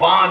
5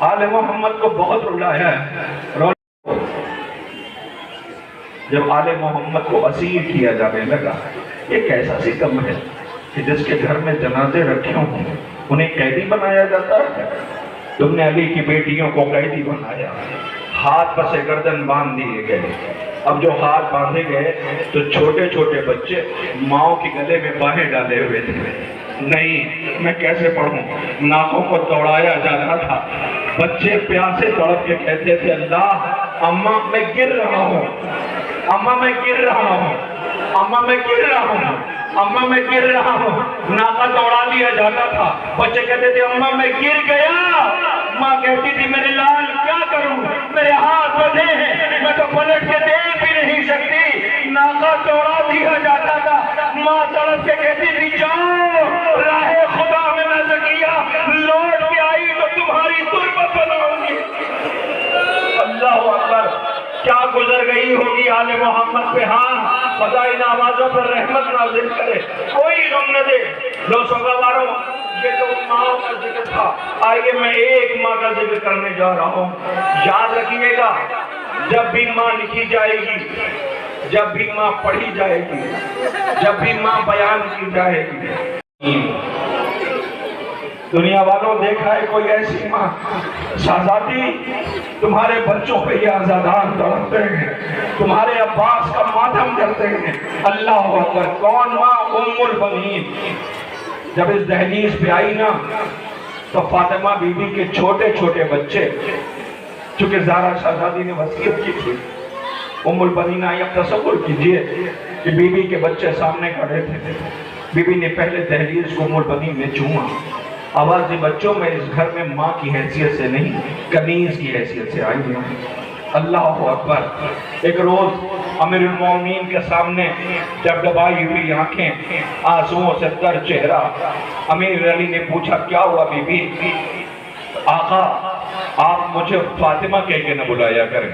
آل محمد کو بہت رلایا ہے۔ جب آل محمد کو اسیر کیا جانے لگا، یہ کیسا ستم ہے کہ جس کے گھر میں جنازے رکھے ہوں انہیں قیدی بنایا جاتا ہے۔ تم نے علی کی بیٹیوں کو قیدی بنایا، ہاتھ پس گردن باندھ دیے گئے۔ اب جو ہاتھ باندھے گئے تو چھوٹے چھوٹے بچے ماؤں کے گلے میں باہیں ڈالے ہوئے تھے۔ نہیں، میں کیسے پڑھوں؟ ناکوں کو دوڑایا جاتا تھا۔ بچے پیاسے تڑپ کے کہتے تھے، اللہ اماں میں گر رہا ہوں، اماں میں گر رہا ہوں، اماں میں گر رہا ہوں، اماں میں گر رہا ہوں۔ ناکا دوڑا دیا جاتا تھا۔ بچے کہتے تھے اماں میں گر گیا۔ ماں کہتی تھی میرے لال کیا کروں، میرے ہاتھ بندھے ہیں، میں تو پلٹ کے دیکھ بھی نہیں سکتی۔ ناکا دوڑا دیا جاتا تھا۔ ماں تڑپ کے کہتی تھی جاؤ راہ خدا میں نہ سکیا، لوٹ کے آئی تو تمہاری تربت بناؤں گی۔ اللہ اکبر، کیا گزر گئی ہوگی آل محمد پہ۔ ہاں، خدا ان آوازوں پر رحمت نازل کرے، کوئی غم نہ دے۔ دوستوں گواروں، یہ تو ماں کا ذکر تھا، آئیے میں ایک ماں کا ذکر کرنے جا رہا ہوں۔ یاد رکھیے گا، جب بھی ماں لکھی جائے گی، جب بھی ماں پڑھی جائے گی، جب بھی ماں بیان کی جائے گی، دنیا والوں دیکھا ہے کوئی ایسی ماں؟ شہزادی تمہارے بچوں پہ یہ آزادان تڑپتے ہیں، تمہارے عباس کا ماتم کرتے ہیں۔ اللہ اکبر، کون ماں؟ ام البنین۔ جب اس دہلیز پہ آئی نا تو فاطمہ بی بی کے چھوٹے چھوٹے بچے، چونکہ زہرا شہزادی نے وصیت کی تھی، ام البنین آئی۔ اب تصور کیجئے کہ بی بی کے بچے سامنے کھڑے تھے، بی بی نے پہلے دہلیز کو ام البنین نے چوما۔ آواز بچوں میں اس گھر میں ماں کی حیثیت سے نہیں، کنیز کی حیثیت سے آئی ہے۔ اللہ اکبر۔ ایک روز امیر المومنین کے سامنے جب دبائی ہوئی آنکھیں، آنسوؤں سے تر چہرہ، امیر علی نے پوچھا کیا ہوا بی بی؟ آقا آپ مجھے فاطمہ کہہ کے نہ بلایا کریں،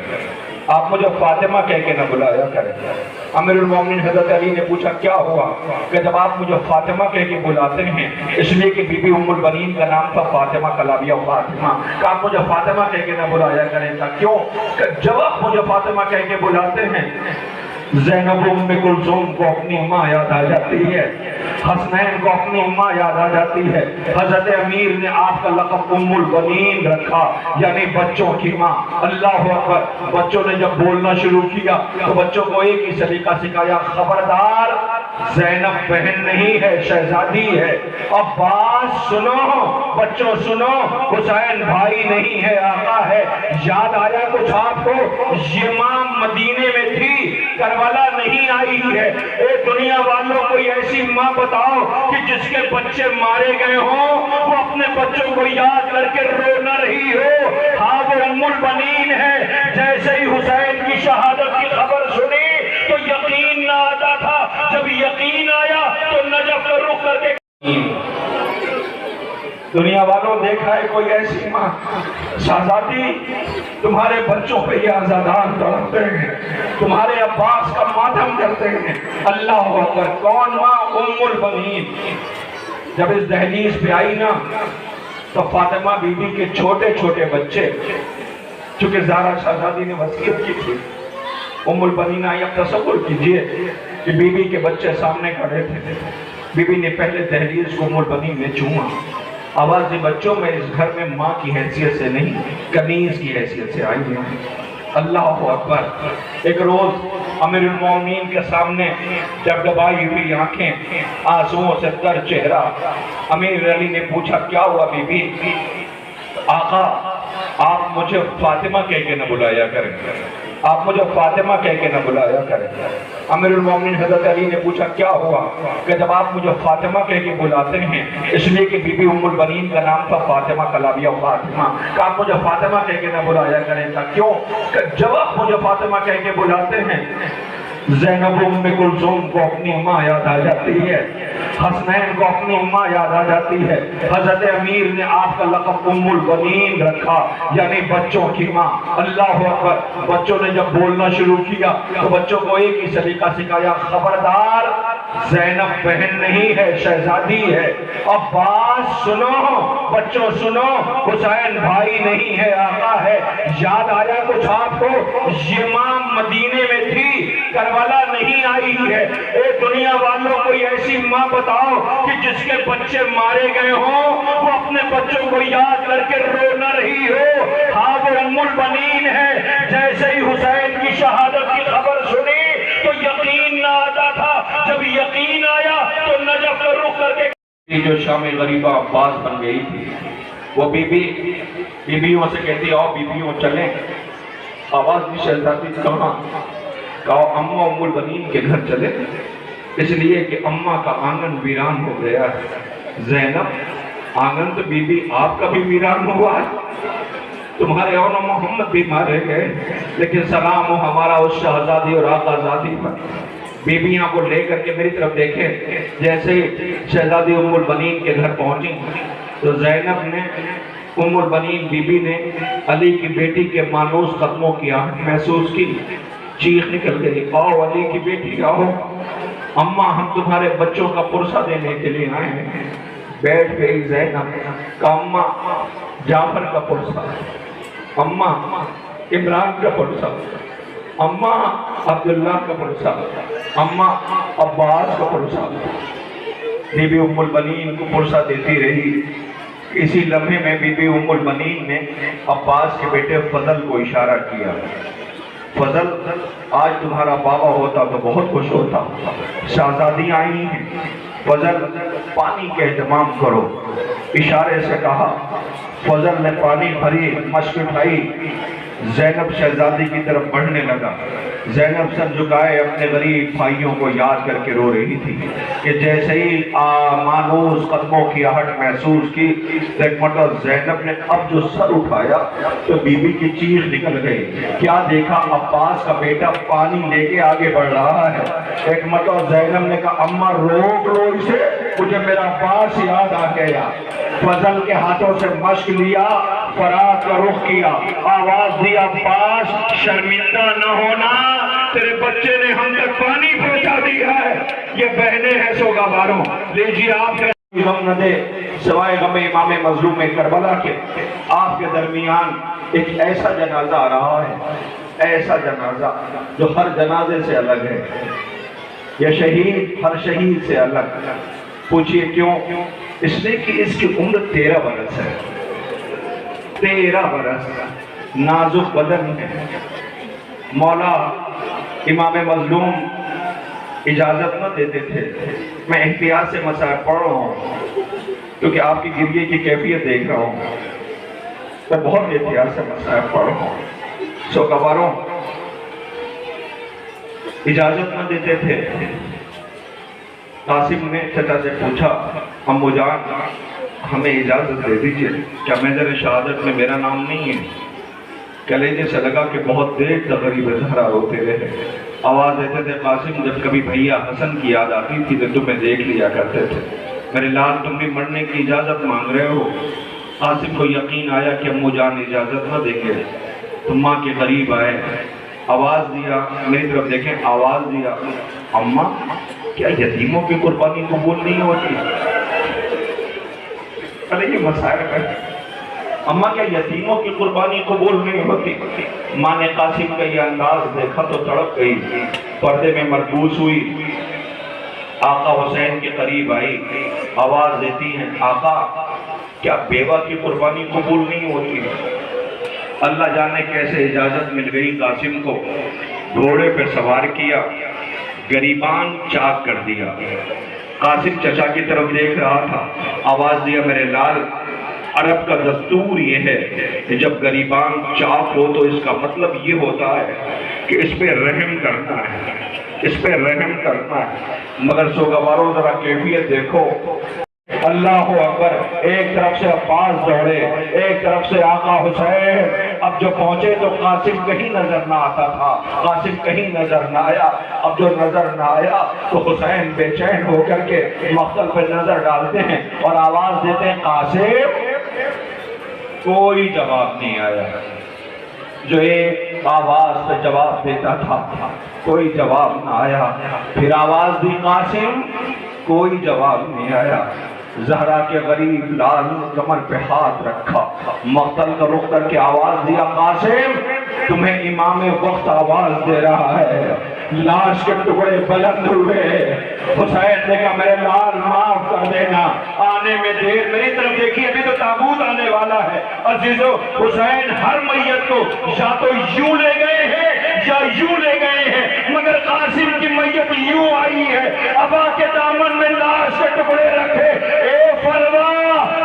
آپ مجھے فاطمہ کہہ کے نہ بلایا کریں۔ امیر المومنین حضرت علی نے پوچھا کیا ہوا؟ کہ جب آپ مجھے فاطمہ کہہ کے بلاتے ہیں، اس لیے کہ بی بی ام البنین کا نام تھا فاطمہ کلابیہ فاطمہ، کہ آپ مجھے فاطمہ کہہ کے نہ بلایا کریں تھا کیوں؟ کہ جب آپ مجھے فاطمہ کہہ کے بلاتے ہیں، زینب ام کلثوم کو اپنی ماں یاد آ جاتی ہے، حسنین کو اپنی ماں یاد آ جاتی ہے۔ حضرت امیر نے آپ کا لقب ام البنین رکھا، یعنی بچوں کی ماں۔ اللہ اکبر۔ بچوں نے جب بولنا شروع کیا تو بچوں کو ایک ہی سلیقہ سکھایا، خبردار زینب بہن نہیں ہے، شہزادی ہے۔ عباس سنو، بچوں سنو، حسین بھائی نہیں ہے، آقا ہے۔ یاد آیا کچھ آپ کو؟ یہ ماں مدینے میں تھی، کربلا نہیں آئی ہے۔ اے دنیا والوں کوئی ایسی ماں بتاؤ کہ جس کے بچے مارے گئے ہوں وہ اپنے بچوں کو یاد کر کے رو نہ رہی ہو۔ ہاں وہ ام البنین ہے۔ جیسے ہی حسین کی شہادت کی خبر سنی تو یقین نہ آتا تھا، جب یقین آیا تو نجف کا رخ کر کے دنیا والوں دیکھا ہے کوئی ایسی ماں؟ شہزادی تمہارے بچوں پہ یہ آزادان تڑپتے ہیں، تمہارے عباس کا ماتم کرتے ہیں۔ اللہ اکبر۔ کون ماں؟ ام البنین۔ جب اس دہلیز پہ آئی نا تو فاطمہ بی بی کے چھوٹے چھوٹے بچے، چونکہ زہرا شہزادی نے وصیت کی تھی، ام البنین آئی۔ اب تصور کیجئے کہ بی بی کے بچے سامنے کھڑے تھے، بی بی نے پہلے دہلیز کو ام البنین نے چوما۔ آواز بچوں میں اس گھر میں ماں کی حیثیت سے نہیں، کنیز کی حیثیت سے آئی ہے۔ اللہ اکبر۔ ایک روز امیر المومنین کے سامنے جب دبائی ہوئی آنکھیں، آنسوؤں سے تر چہرہ، امیر علی نے پوچھا کیا ہوا بی بی؟ آقا آپ مجھے فاطمہ کہہ کے نہ بلایا کریں، آپ مجھے فاطمہ کہہ کے نہ بلایا کریں۔ امیر المومنین حضرت علی نے پوچھا کیا ہوا؟ کہ جب آپ مجھے فاطمہ کہہ کے بلاتے ہیں، اس لیے کہ بی بی ام البنین کا نام تھا فاطمہ کلابیہ فاطمہ، کہ آپ مجھے فاطمہ کہہ کے نہ بلایا کریں تھا کیوں؟ کہ جب آپ مجھے فاطمہ کہہ کے بلاتے ہیں، زینب ام کلثوم کو اپنی ماں یاد آ جاتی ہے، حسنین کو اپنی ماں یاد آ جاتی ہے۔ حضرت امیر نے آپ کا لقب ام البنین رکھا، یعنی بچوں کی ماں۔ اللہ اکبر۔ بچوں نے جب بولنا شروع کیا تو بچوں کو ایک ہی سلیقہ سکھایا، خبردار زینب بہن نہیں ہے، شہزادی ہے۔ عباس سنو، بچوں سنو، حسین بھائی نہیں ہے، آقا ہے۔ یاد آیا کچھ آپ کو؟ یمام مدینے میں تھی، کربلا نہیں آئی ہے۔ اے دنیا والوں کوئی ایسی ماں بتاؤ کہ جس کے بچے مارے گئے ہوں وہ اپنے بچوں کو یاد کر کے رو نہ رہی ہو۔ ہاں وہ ام البنین ہے۔ جیسے ہی حسین کی شہادت کی خبر سنی تو یقین نہ آتا تھا، جب یقین آیا تو نجف کا رخ کر کے جو شام غریبہ عباس بن گئی تھی، وہ بیویوں سے کہتی آؤ بیویوں چلیں۔ آواز بھی شہزادی کہاں؟ کہو اماں ام البنین کے گھر چلے، اس لیے کہ اماں کا آنگن ویران ہو گیا ہے۔ زینب آنگن تو بی بی آپ کا بھی ویران ہوا ہے، تمہارے اور محمد بھی مارے گئے، لیکن سلام ہو ہمارا اس شہزادی اور آقا زادی پر۔ بیبیاں کو لے کر کے میری طرف دیکھیں، جیسے شہزادی ام البنین کے گھر پہنچی تو زینب نے، ام البنین بی بی نے علی کی بیٹی کے مانوس قدموں کی آہٹ محسوس کی، چیخ نکل گئی، آؤ علی کی بیٹی آؤ، اماں ہم تمہارے بچوں کا پرسہ دینے کے لیے آئے ہیں۔ بیٹھ گئی زینب، کہا اماں جعفر کا پرسہ، اماں عمران کا پرسہ، اماں عبداللہ کا پرسہ، اماں عباس کا پرسہ۔ بی بی ام البنین کو پرسہ دیتی رہی۔ اسی لمحے میں بی بی ام البنین نے عباس کے بیٹے فضل کو اشارہ کیا، فضل آج تمہارا بابا ہوتا تو بہت خوش ہوتا، شہزادی آئی ہیں، فضل پانی کے اہتمام کرو۔ اشارے سے کہا، فضل نے پانی بھری، مشک اٹھائی، زینب شہزادی کی طرف بڑھنے لگا۔ زینب سر جھکائے اپنے غریب بھائیوں کو یاد کر کے رو رہی تھی کہ جیسے ہی مانوس قدموں کی آہٹ محسوس کی، ایک مرتبہ زینب نے اب جو سر اٹھایا تو بی بی کی چیخ نکل گئی۔ کیا دیکھا؟ عباس کا بیٹا پانی لے کے آگے بڑھ رہا ہے۔ ایک مرتبہ زینب نے کہا اماں روک لو اسے، مجھے میرا عباس یاد آ گیا۔ فضل کے ہاتھوں سے مشک لیا، فرات کا رخ کیا، آواز دی عباس شرمندہ نہ ہونا، تیرے بچے نے ہم تک پانی پہنچا دیا ہے۔ یہ بہنیں ہیں سوگواروں، لیجیے آپ کے غم نہ دے سوائے غم امام مظلوم کربلا کے۔ آپ کے درمیان ایک ایسا جنازہ آ رہا ہے، ایسا جنازہ جو ہر جنازے سے الگ ہے، یہ شہید ہر شہید سے الگ۔ پوچھئے کیوں؟ اس لیے کہ اس کی عمر 13 برس ہے، 13 برس، نازک بدن ہے۔ مولا امام مظلوم اجازت نہ دیتے تھے، میں احتیاط سے مسائل پڑھ رہا ہوں کیونکہ آپ کی گریے کی کیفیت دیکھ رہا ہوں، میں بہت احتیاط سے مسائل پڑھ رہا ہوں۔ سوگواروں اجازت نہ دیتے تھے۔ قاسم نے چچا سے پوچھا، امو جان ہمیں اجازت دے دیجئے، کیا میدان شہادت میں میرا نام نہیں ہے؟ کلیجے سے لگا کہ بہت دیر تک غریب زہرا روتے رہے۔ آواز دیتے تھے، قاسم جب کبھی بھیا حسن کی یاد آتی تھی تو تمہیں دیکھ لیا کرتے تھے، میرے لال تم بھی مرنے کی اجازت مانگ رہے ہو۔ قاسم کو یقین آیا کہ امو جان اجازت نہ دیں گے، تم ماں کے قریب آئے، آواز دیا، میری طرف دیکھیں، آواز دیا، اماں کیا یتیموں کی قربانی قبول نہیں ہوتی؟ ارے یہ مسائل ہے، اماں کیا یتیموں کی قربانی قبول نہیں ہوتی؟ ماں نے قاسم کا یہ انداز دیکھا تو تڑپ گئی، پردے میں مربوس ہوئی، آقا حسین کے قریب آئی، آواز دیتی ہیں، آقا کیا بیوہ کی قربانی قبول نہیں ہوتی؟ اللہ جانے کیسے اجازت مل گئی قاسم کو، گھوڑے پہ سوار کیا، گریبان چاک کر دیا۔ قاسم چچا کی طرف دیکھ رہا تھا، آواز دیا، میرے لال عرب کا دستور یہ ہے کہ جب گریبان چاک ہو تو اس کا مطلب یہ ہوتا ہے کہ اس پہ رحم کرنا ہے، اس پہ رحم کرنا ہے۔ مگر سوگواروں ذرا کیفیت دیکھو، اللہ اکبر، ایک طرف سے عباس دوڑے، ایک طرف سے آقا حسین۔ اب جو پہنچے تو قاسم کہیں نظر نہ آتا تھا، قاسم کہیں نظر نہ آیا۔ اب جو نظر نہ آیا تو حسین بے چین ہو کر کے مقتل پہ نظر ڈالتے ہیں اور آواز دیتے ہیں، قاسم۔ کوئی جواب نہیں آیا، جو ایک آواز پہ جواب دیتا تھا، کوئی جواب نہ آیا، پھر آواز دی قاسم، کوئی جواب نہیں آیا۔ زہرا کے غریب لال کمر پہ ہاتھ رکھا، مقتل کا رخ کر کے آواز دیا، قاسم تمہیں امام وقت آواز دے رہا ہے۔ لاش کے ٹکڑے بلند ہوئے، حسین نے کہا میرے لال معاف کر دینا، آنے میں دیر، میری طرف دیکھیے ابھی تو تابوت آنے والا ہے۔ عزیزو، حسین ہر میت کو یا تو یوں لے گئے ہیں یا یوں لے گئے ہیں، مگر قاسم کی میت یوں آئی ہے، ابا کے دامن میں لاش کے ٹکڑے رکھے، اے فروا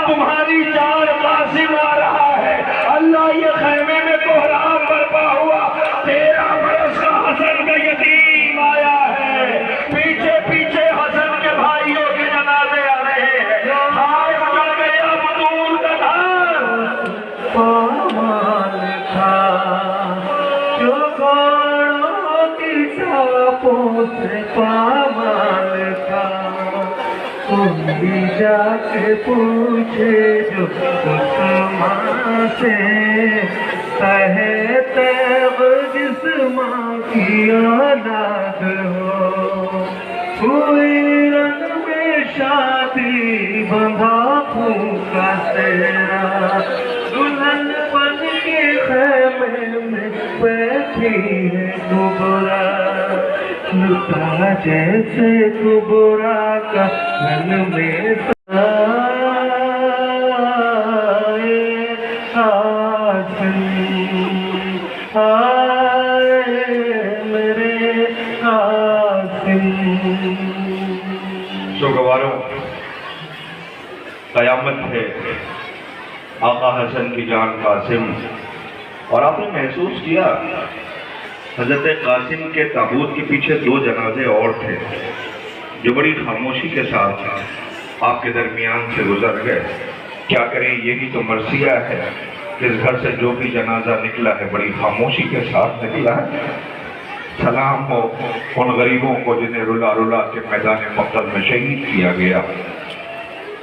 تمہاری جان قاسم آ رہا ہے۔ اللہ یہ خیمے میں کوہرام برپا ہوا، 13 برس کا حسن کا یتیم آیا ہے، پیچھے پیچھے حسن کے بھائیوں کے جنازے آ رہے ہیں، خاک اجڑ گیا بطول کا گھر۔ پامال تھا جو گھوڑوں کی ٹاپوں سے پامال تھا، کوئی جا کے پوچھے جو عثمان سے، کہے تیغ جس ماں کی اولاد ہو، کوئی رنگ میں شادی بندھا خون کا تیرا، دلہن بن کے خیمے میں بیٹھی ہے کبرا، لٹا جیسے کبرا کا من میں سوگواروں، قیامت ہے، آقا حسن کی جان قاسم، اور آپ نے محسوس کیا حضرت قاسم کے تابوت کے پیچھے 2 جنازے اور تھے جو بڑی خاموشی کے ساتھ آپ کے درمیان سے گزر گئے۔ کیا کریں، یہی تو مرثیہ ہے، اس گھر سے جو بھی جنازہ نکلا ہے بڑی خاموشی کے ساتھ نکلا ہے۔ سلام ہو ان غریبوں کو جنہیں رلا رلا کے میدان مقتل میں شہید کیا گیا۔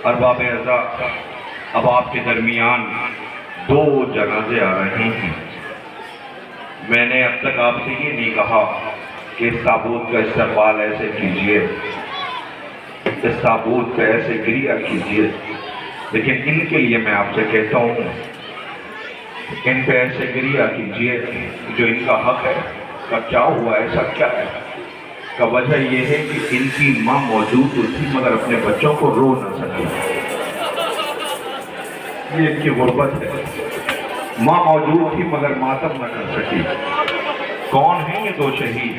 ارباب اعزا، اب آپ کے درمیان 2 جنازے آ رہے ہیں۔ میں نے اب تک آپ سے یہ نہیں کہا کہ اس تابوت کا استقبال ایسے کیجئے، اس تابوت پہ ایسے گریہ کیجئے، لیکن ان کے لیے میں آپ سے کہتا ہوں ان پہ ایسے گریہ کیجئے جو ان کا حق ہے۔ کا کیا ہوا، ایسا کیا ہے؟ کا وجہ یہ ہے کہ ان کی ماں موجود تھی مگر اپنے بچوں کو رو نہ سکی، یہ ان کی غربت ہے۔ ماں موجود تھی مگر ماتم نہ کر سکی۔ کون ہیں یہ 2 شہید؟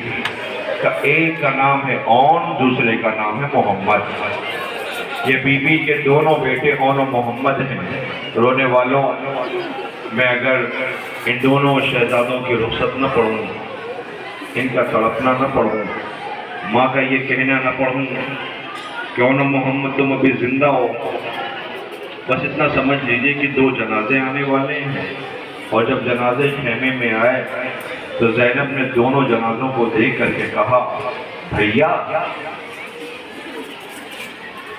کا ایک کا نام ہے اون، دوسرے کا نام ہے محمد۔ یہ بی بی کے دونوں بیٹے اون و محمد ہیں۔ رونے والوں، میں اگر ان دونوں شہزادوں کی رخصت نہ پڑھوں، ان کا تڑپنا نہ پڑھوں، ماں کا یہ کہنا نہ پڑھوں کہ اون و محمد تم ابھی زندہ ہو، بس اتنا سمجھ لیجئے کہ 2 جنازے آنے والے ہیں۔ اور جب جنازے خیمے میں آئے تو زینب نے دونوں جنازوں کو دیکھ کر کے کہا، بھیا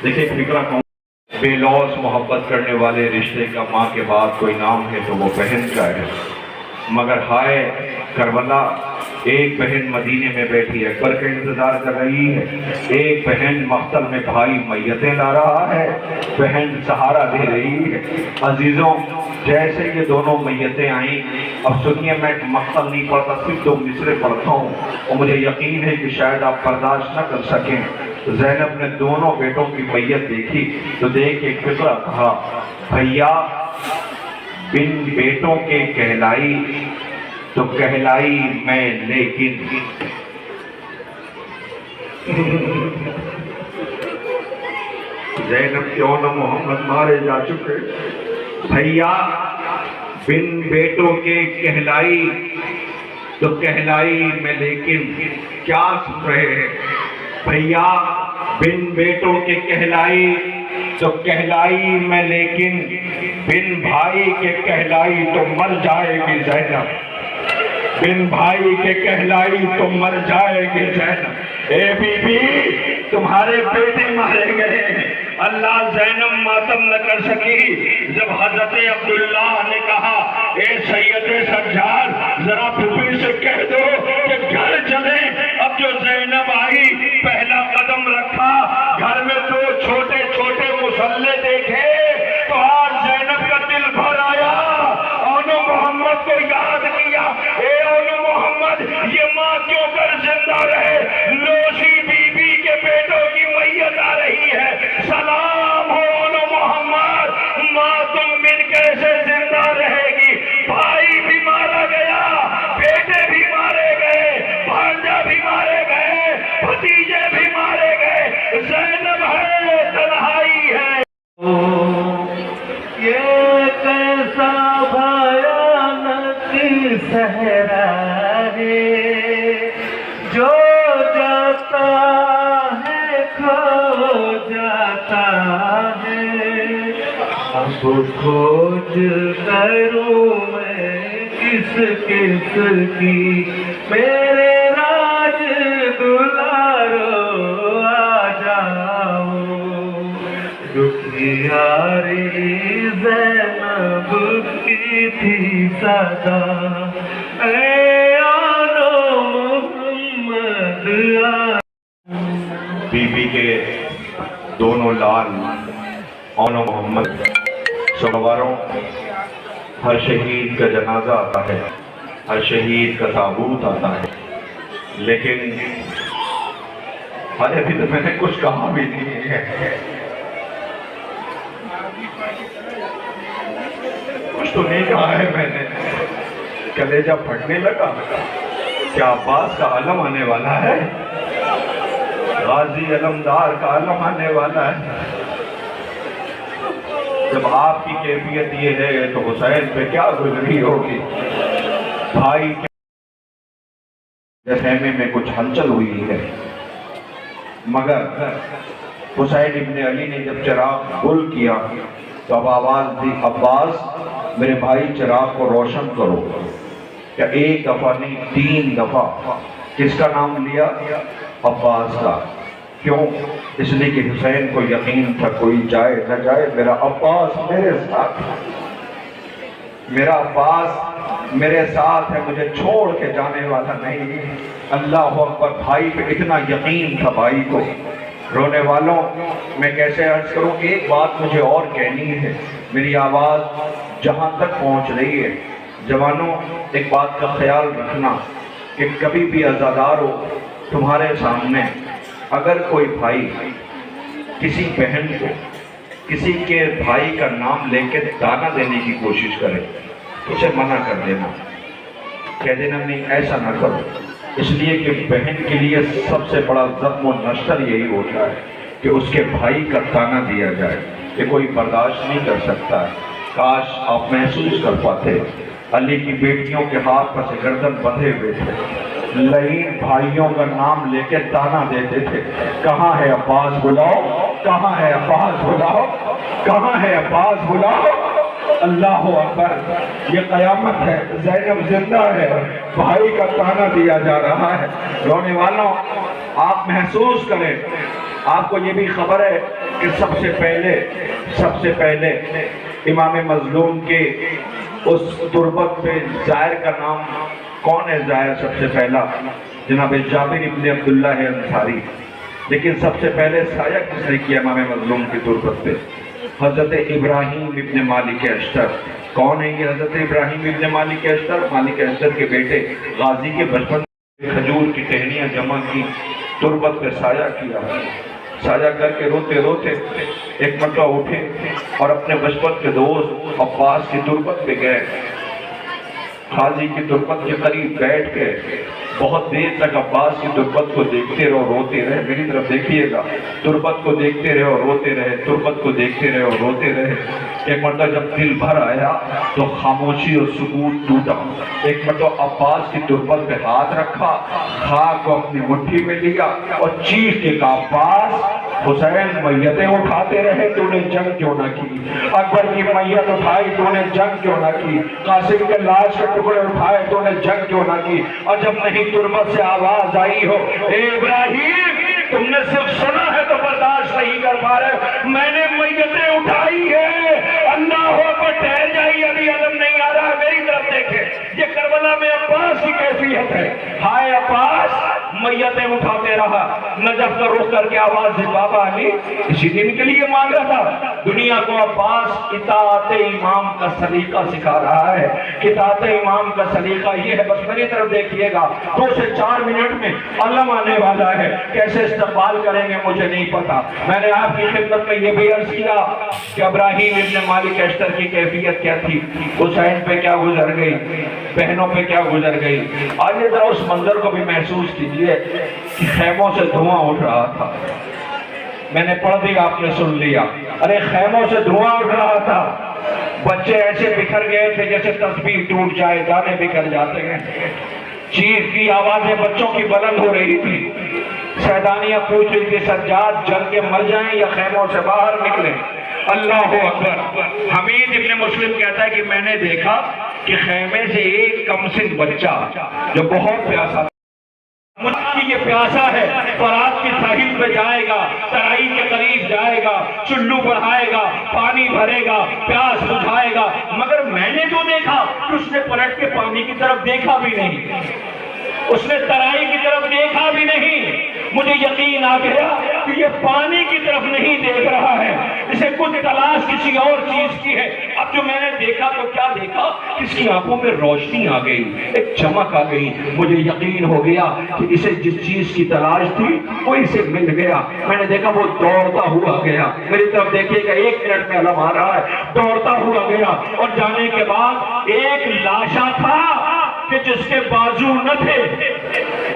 دیکھیں فکرہ کون، بے لوث محبت کرنے والے رشتے کا ماں کے بعد کوئی نام ہے تو وہ بہن کا ہے، مگر ہائے کربلا، ایک بہن مدینے میں بیٹھی اکبر کا انتظار کر رہی ہے، ایک بہن مقتل میں بھائی میتیں لا رہا ہے، بہن سہارا دے رہی ہے۔ عزیزوں، جیسے یہ دونوں میتیں آئیں، اب سنیے میں مقتل نہیں پڑھتا، صرف 2 مصرے پڑھتا ہوں اور مجھے یقین ہے کہ شاید آپ برداشت نہ کر سکیں۔ زینب نے دونوں بیٹوں کی میت دیکھی تو دیکھ ایک فقرہ کہا، بھیا بن بیٹوں کے کہلائی تو کہلائی میں لیکن، زینب کے اون و محمد مارے جا چکے، بھیا بن بیٹوں کے کہلائی تو کہلائی میں لیکن، کیا سن رہے ہیں بھیا بن بیٹوں کے کہلائی تو کہلائی میں لیکن، بن بھائی کے کہلائی تو مر جائے گی زینب، بن بھائی کے کہلائی تو مر جائے گی زینب۔ اے بی بی تمہارے بیٹے مارے گئے۔ اللہ زینب ماتم نہ کر سکی جب حضرت عبداللہ نے کہا اے سید سجاد ذرا پھوپھی سے کہہ دو کہ گھر چلیں۔ اب جو زینب آئی پہلا قدم رکھا، گھر میں دو چھوٹے چھوٹے مسلح دیکھے تو آج زینب کا دل بھر آیا، اونو محمد کو یاد کیا، اے اونو محمد یہ ماں کیوں کر زندہ رہے، نوشی بی بی کے بیٹوں کی میت آ رہی ہے، سلام ہو اونو محمد، ماں تم من کیسے زندہ رہے گی، بھائی بھی مارا گیا، بیٹے بھی مارے گئے، بھانجا بھی مارے گئے، بھتیجے بھی مارے گئے، زینب ہے تنہائی ہے۔ یہ کیسا بھیانک صحرا ہے، جو جاتا ہے کھو جاتا ہے، اب کھوج کروں میں کس کس کی، میرے راج دلارو آ جاؤ، دکھیاری زینب کی تھی صدا، اے آنو محمد آ۔ بی بی کے دونوں لال اونو محمد سواروں، ہر شہید کا جنازہ آتا ہے، ہر شہید کا تابوت آتا ہے، لیکن ابھی تو میں نے کچھ کہا بھی نہیں ہے، کچھ تو نہیں کہا ہے میں نے، کلیجہ پھٹنے لگا، کیا عباس کا عالم آنے والا ہے، غازی علمدار کا عالم آنے والا ہے۔ جب آپ کی کیفیت یہ ہے تو حسین پہ کیا گزری ہوگی، بھائی کے خیمے میں کچھ ہلچل ہوئی ہے، مگر حسین ابن علی نے جب چراغ گل کیا تو اب آواز دی عباس میرے بھائی چراغ کو روشن کرو، کیا ایک دفعہ نہیں 3 دفعہ کس کا نام لیا؟ عباس کا۔ کیوں؟ اس لیے کہ حسین کو یقین تھا کوئی جائے نہ جائے میرا عباس میرے ساتھ، میرا عباس میرے ساتھ ہے، مجھے چھوڑ کے جانے والا نہیں۔ اللہ اکبر، بھائی پہ اتنا یقین تھا بھائی کو۔ رونے والوں میں کیسے عرض کروں، ایک بات مجھے اور کہنی ہے، میری آواز جہاں تک پہنچ رہی ہے، جوانوں ایک بات کا خیال رکھنا کہ کبھی بھی عزادار ہو تمہارے سامنے اگر کوئی بھائی کسی بہن کو کسی کے بھائی کا نام لے کے دانا دینے کی کوشش کرے تو اسے منع کر دینا، کہہ دینا نہیں ایسا نہ کرو، اس لیے کہ بہن کے لیے سب سے بڑا زخم و نشتر یہی ہوتا ہے کہ اس کے بھائی کا تانا دیا جائے، یہ کوئی برداشت نہیں کر سکتا ہے۔ کاش آپ محسوس کر پاتے علی کی بیٹیوں کے ہاتھ پر سے گردن بندھے ہوئے تھے، لعین بھائیوں کا نام لے کے تانا دیتے تھے، کہاں ہے عباس بلاؤ، کہاں ہے عباس بلاؤ، کہاں ہے عباس بلاؤ۔ اللہ اکبر، یہ قیامت ہے، زینب زندہ ہے، بھائی کا تانا دیا جا رہا ہے۔ رونے والوں آپ محسوس کریں، آپ کو یہ بھی خبر ہے کہ سب سے پہلے امام مظلوم کے اس تربت پہ زائر کا نام کون ہے؟ زائر سب سے پہلا جناب جابر ابن عبداللہ انصاری، لیکن سب سے پہلے سایہ کس نے کیا امام مظلوم کی تربت پہ؟ حضرت ابراہیم ابن مالک اشتر۔ کون ہے یہ حضرت ابراہیم ابن مالک اشتر؟ مالک اشتر کے بیٹے غازی کے بچپن کھجور کی ٹہنیاں جمع کی، تربت پہ سایہ کیا، سایہ کر کے روتے روتے ایک مرتبہ اٹھے اور اپنے بچپن کے دوست عباس کی تربت پہ گئے، غازی کی تربت کے قریب بیٹھ کے بہت دیر تک عباس کی تربت کو دیکھتے رہو، روتے رہے، میری طرف دیکھیے گا، تربت کو دیکھتے رہے اور روتے رہے، تربت کو دیکھتے رہے اور روتے رہے۔ ایک مرتبہ جب دل بھر آیا تو خاموشی اور سکوت ٹوٹا، ایک مرتبہ عباس کی تربت پہ ہاتھ رکھا، خاک کو اپنی مٹھی میں لیا اور چیخ کے کہا عباس حسین میتیں اٹھاتے رہے تو نے جنگ کیوں نہ کی؟ اکبر کی میت اٹھائی تو نے جنگ کیوں نہ کی؟ قاسم کے لاش کے ٹکڑے اٹھائے تو نے جنگ کیوں نہ کی؟ اور جب نہیں تربت سے آواز آئی ہو اے ابراہیم تم نے صرف سنا ہے تو برداشت نہیں کر پا رہے، میں نے میتیں اٹھائی ہے، اللہ ہو پر ٹھہر جائیے، ابھی علم نہیں آ رہا ہے، میری طرف دیکھے، یہ کربلا میں عباس کی کیفیت ہے۔ ہائے عباس، میتیں اٹھاتے رہا، نجف کا رخ کر کے آواز دی، بابا علی اسی دن کے لیے مانگ رہا تھا۔ دنیا کو عباس اطاعت امام کا سلیقہ سکھا رہا ہے۔ اطاعت امام کا سلیقہ یہ ہے، بس میری طرف دیکھیے گا، 2 سے 4 منٹ میں علم آنے والا ہے، کیسے استقبال کریں گے مجھے نہیں پتا۔ میں نے آپ کی خدمت میں یہ بھی عرض کیا کہ ابراہیم ابن مالک اشتر کی کیفیت کیا تھی، حسین پہ کیا گزر گئی، بہنوں پہ کیا گزر گئی۔ آئیے ذرا اس منظر کو بھی محسوس کیجئے کہ خیموں سے دھواں اٹھ رہا تھا، میں نے پڑھ دیا آپ نے سن لیا، ارے خیموں سے دھواں اٹھ رہا تھا، بچے ایسے بکھر گئے تھے جیسے تسبیح ٹوٹ جائے، دانے بکھر جاتے ہیں، چیخ کی آوازیں بچوں کی بلند ہو رہی تھی، سیدانیاں پوچھ رہی تھی سجاد جل کے مر جائیں یا خیموں سے باہر نکلیں۔ اللہ اکبر۔ حمید ابن مسلم کہتا ہے کہ میں نے دیکھا کہ خیمے سے ایک کم سن بچہ جو بہت پیاسا تھا، مجھ کی یہ پیاسا ہے، فرات کی ساحل پہ جائے گا، ترائی کے قریب جائے گا، چلو بڑھائے گا، پانی بھرے گا، پیاس بجھائے گا، مگر میں نے جو دیکھا کہ اس نے پلٹ کے پانی کی طرف دیکھا بھی نہیں، اس نے ترائی کی طرف دیکھا بھی نہیں۔ مجھے یقین آ گیا کہ یہ پانی کی طرف نہیں دیکھ رہا ہے، اسے کچھ تلاش کسی اور چیز کی ہے۔ اب جو میں نے دیکھا تو کیا دیکھا، اس کی آنکھوں میں روشنی آ گئی، ایک چمک آ گئی، مجھے یقین ہو گیا کہ اسے جس چیز کی تلاش تھی وہ اسے مل گیا۔ میں نے دیکھا وہ دوڑتا ہوا گیا، میری طرف دیکھیے گا، 1 منٹ میں علم آ رہا ہے، دوڑتا ہوا گیا اور جانے کے بعد ایک لاشا تھا کہ جس کے بازو نہ تھے،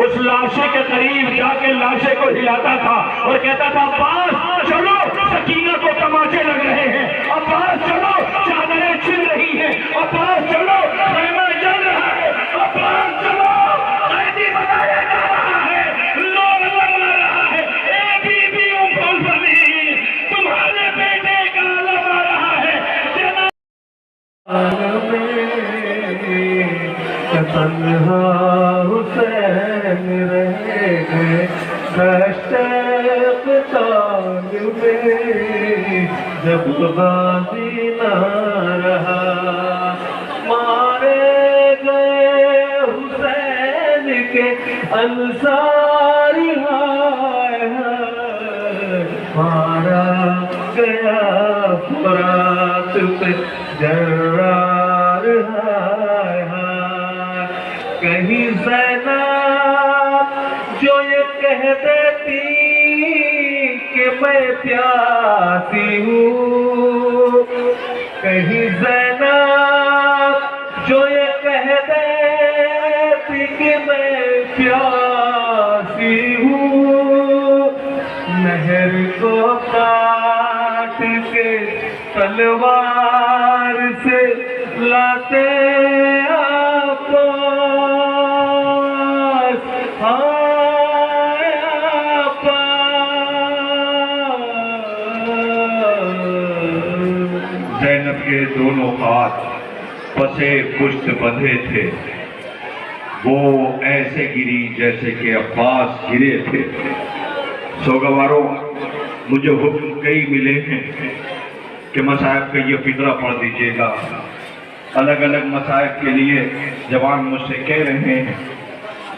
اس لاشے کے قریب جا کے لاشے کو ہلاتا تھا اور کہتا تھا عباس چلو، سکینہ کو تماچے لگ رہے ہیں، عباس چلو، چادریں چھن رہی ہیں، عباس چلو، خیمہ جل رہا ہے، عباس چلو، قیدی بنایا جا رہا ہے، لوگ لگا رہا ہے، اے بی بی ام کلثوم تمہارے بیٹے کا علم آ رہا ہے، تنہا حسین رہ گئے دشت قتال میں، جب غازی نہ رہا مارے گئے حسین کے انصار، ہائے ہائے مارا گیا فرات پہ جرار، ہائے ہائے کہیں زینب جو یہ کہہ دیتی کہ میں پیاسی ہوں، کہیں زینب جو یہ کہہ دیتی کہ میں پیاسی ہوں، نہر کو کاٹ کے تلوار سے لاتے عباس، ہائے عباس۔ زینب کے دونوں ہاتھ پسے پشت بندھے تھے، وہ ایسے گری جیسے کہ عباس گرے تھے۔ سوگواروں، مجھے حکم کئی ملے ہیں کہ مصائب کا یہ فقرہ پڑھ دیجیے گا، الگ الگ مصائب کے لیے جوان مجھ سے کہہ رہے ہیں،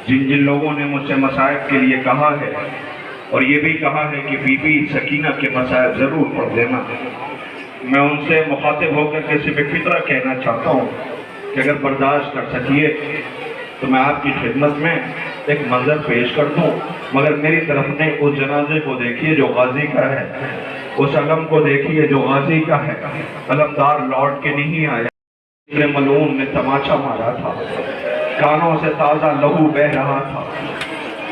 جن جن لوگوں نے مجھ سے مصائب کے لیے کہا ہے اور یہ بھی کہا ہے کہ بی بی سکینہ کے مصائب ضرور پڑھ دینا، میں ان سے مخاطب ہو کر کے صرف ایک فقرہ کہنا چاہتا ہوں کہ اگر برداشت کر سکیے تو میں آپ کی خدمت میں ایک منظر پیش کر دوں، مگر میری طرف نے اس جنازے کو دیکھیے جو غازی کا ہے، اس علم کو دیکھیے جو غازی کا ہے۔ علمدار لوٹ کے نہیں آیا، ملعون نے تماچا مارا تھا، کانوں سے تازہ لہو بہ رہا تھا،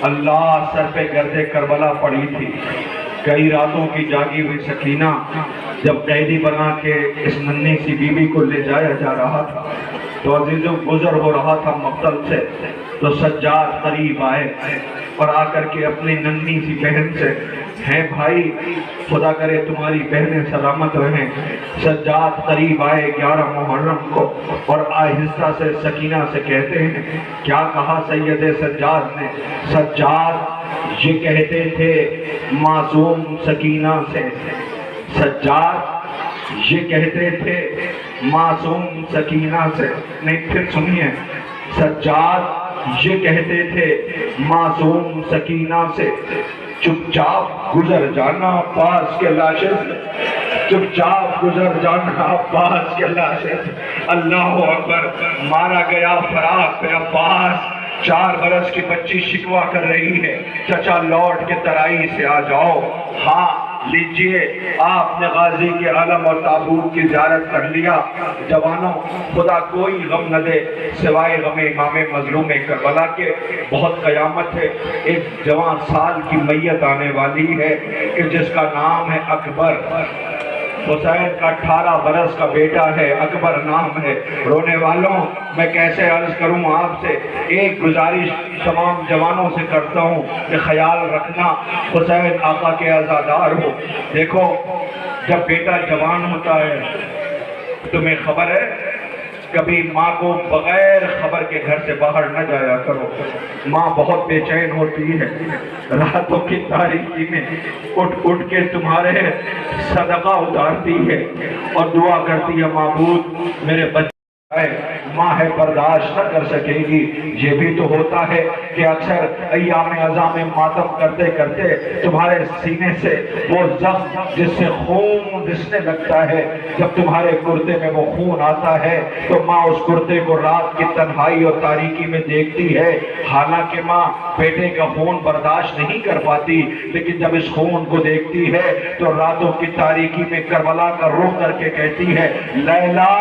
اللہ سر پہ گردے کربلا پڑی تھی۔ کئی راتوں کی جاگی ہوئی سکینہ جب قیدی بنا کے اس ننھی سی بیوی کو لے جایا جا رہا تھا تو عزیزوں گزر ہو رہا تھا مقتل سے، تو سجاد قریب آئے اور آ کر کے اپنی ننھی سی بہن سے ہیں بھائی خدا کرے تمہاری بہنیں سلامت رہیں۔ سجاد قریب آئے 11 محرم کو اور آہستہ سے سکینہ سے کہتے ہیں کیا کہا سید سجاد نے؟ سجاد یہ کہتے تھے معصوم سکینہ سے، سجاد یہ کہتے تھے معصوم سکینہ سے، نہیں پھر سنیے، سجاد یہ کہتے تھے معصوم سکینہ سے، چپ چاپ گزر جانا عباس کے لاشے سے، چپ چاپ گزر جانا عباس کے لاشے سے۔ اللہ اکبر، مارا گیا فراق پہ عباس، 4 برس کی بچی شکوہ کر رہی ہے چچا لوٹ کے ترائی سے آ جاؤ۔ ہاں لیجئے، آپ نے غازی کے علم اور تابوت کی زیارت کر لیا۔ جوانوں، خدا کوئی غم نہ دے سوائے غم امام مظلوم کربلا کے۔ بہت قیامت ہے، ایک جوان سال کی میت آنے والی ہے کہ جس کا نام ہے اکبر۔ حسین کا 18 برس کا بیٹا ہے، اکبر نام ہے۔ رونے والوں، میں کیسے عرض کروں آپ سے، ایک گزارش تمام جوانوں سے کرتا ہوں کہ خیال رکھنا حسین آقا کے عزادار ہو۔ دیکھو جب بیٹا جوان ہوتا ہے تمہیں خبر ہے کبھی ماں کو بغیر خبر کے گھر سے باہر نہ جایا کرو۔ ماں بہت بے چین ہوتی ہے، راتوں کی تاریکی میں اٹھ اٹھ کے تمہارے صدقہ اتارتی ہے اور دعا کرتی ہے معبود میرے بچے ماں ہے برداشت نہ کر سکے گی۔ یہ بھی تو ہوتا ہے کہ اکثر ایام عزا میں ماتم کرتے کرتے تمہارے سینے سے وہ زخم جس سے خون رسنے لگتا ہے، جب تمہارے کرتے میں وہ خون آتا ہے تو ماں اس کرتے کو رات کی تنہائی اور تاریکی میں دیکھتی ہے۔ حالانکہ ماں بیٹے کا خون برداشت نہیں کر پاتی، لیکن جب اس خون کو دیکھتی ہے تو راتوں کی تاریکی میں کربلا کا رخ کر کے کہتی ہے لیلا